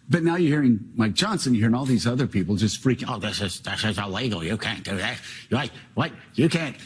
But now you're hearing Mike Johnson, you're hearing all these other people just freaking, oh, this is illegal. You can't do that. Like, what? You can't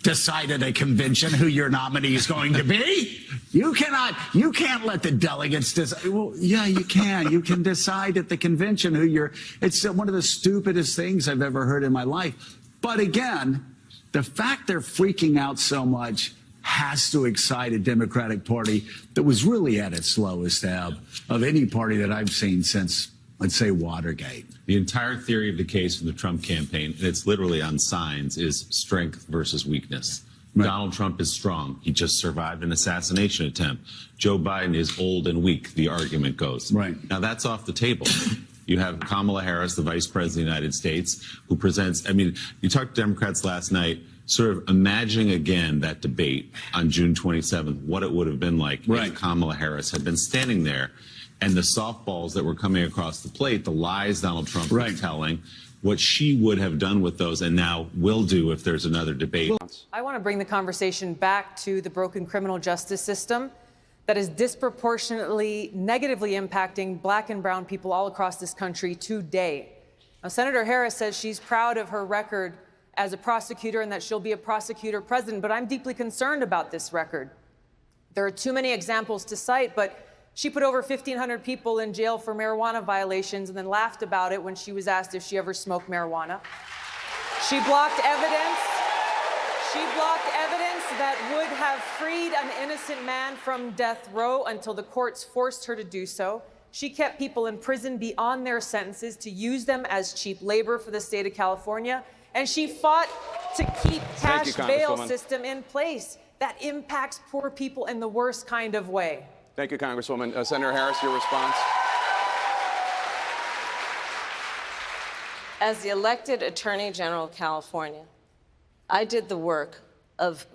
decide at a convention who your nominee is going to be. You can't let the delegates decide. Well, yeah, you can. You can decide at the convention who it's one of the stupidest things I've ever heard in my life. But again, the fact they're freaking out so much has to excite a Democratic Party that was really at its lowest ebb of any party that I've seen since, let's say, Watergate. The entire theory of the case in the Trump campaign, and it's literally on signs, is strength versus weakness. Right. Donald Trump is strong. He just survived an assassination attempt. Joe Biden is old and weak, the argument goes. Right. Now, that's off the table. You have Kamala Harris, the Vice President of the United States, who presents, I mean, you talked to Democrats last night, sort of imagining again that debate on June 27th, what it would have been like if Kamala Harris had been standing there, and the softballs that were coming across the plate, the lies Donald Trump was telling, what she would have done with those and now will do if there's another debate. I want to bring the conversation back to the broken criminal justice system that is disproportionately negatively impacting black and brown people all across this country today. Now, Senator Harris says she's proud of her record as a prosecutor and that she'll be a prosecutor president, but I'm deeply concerned about this record. There are too many examples to cite, but she put over 1,500 people in jail for marijuana violations and then laughed about it when she was asked if she ever smoked marijuana. She blocked evidence. She blocked evidence that would have freed an innocent man from death row until the courts forced her to do so. She kept people in prison beyond their sentences to use them as cheap labor for the state of California. And she fought to keep cash bail system in place that impacts poor people in the worst kind of way. Thank you, Congresswoman. Senator Harris, your response. As the elected Attorney General of California, I did the work of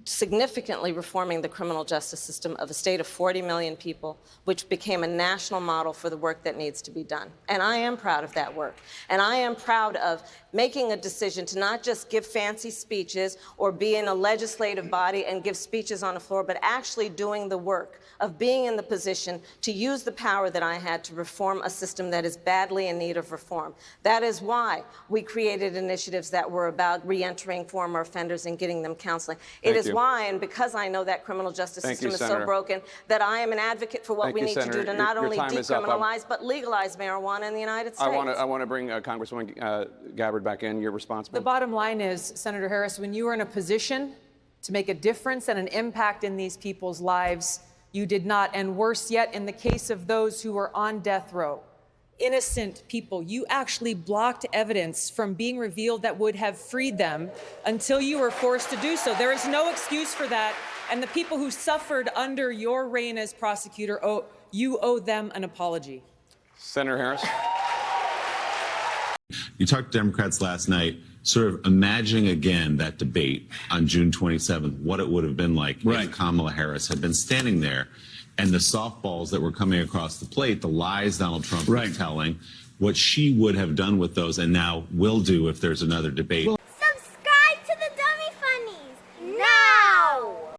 significantly reforming the criminal justice system of a state of 40 million people, which became a national model for the work that needs to be done. And I am proud of that work. And I am proud of making a decision to not just give fancy speeches or be in a legislative body and give speeches on the floor, but actually doing the work of being in the position to use the power that I had to reform a system that is badly in need of reform. That is why we created initiatives that were about reentering former offenders and getting them counseling. It is why, and because I know that criminal justice system is so broken, that I am an advocate for what we need to do to not only decriminalize, but legalize marijuana in the United States. I want to bring Congresswoman Gabbard back in. Your response. The bottom line is, Senator Harris, when you were in a position to make a difference and an impact in these people's lives, you did not. And worse yet, in the case of those who were on death row, innocent people, you actually blocked evidence from being revealed that would have freed them until you were forced to do so. There is no excuse for that. And the people who suffered under your reign as prosecutor, you owe them an apology. Senator Harris. You talked to Democrats last night, sort of imagining again that debate on June 27th, what it would have been like if Kamala Harris had been standing there, and the softballs that were coming across the plate, the lies Donald Trump was telling, what she would have done with those and now will do if there's another debate.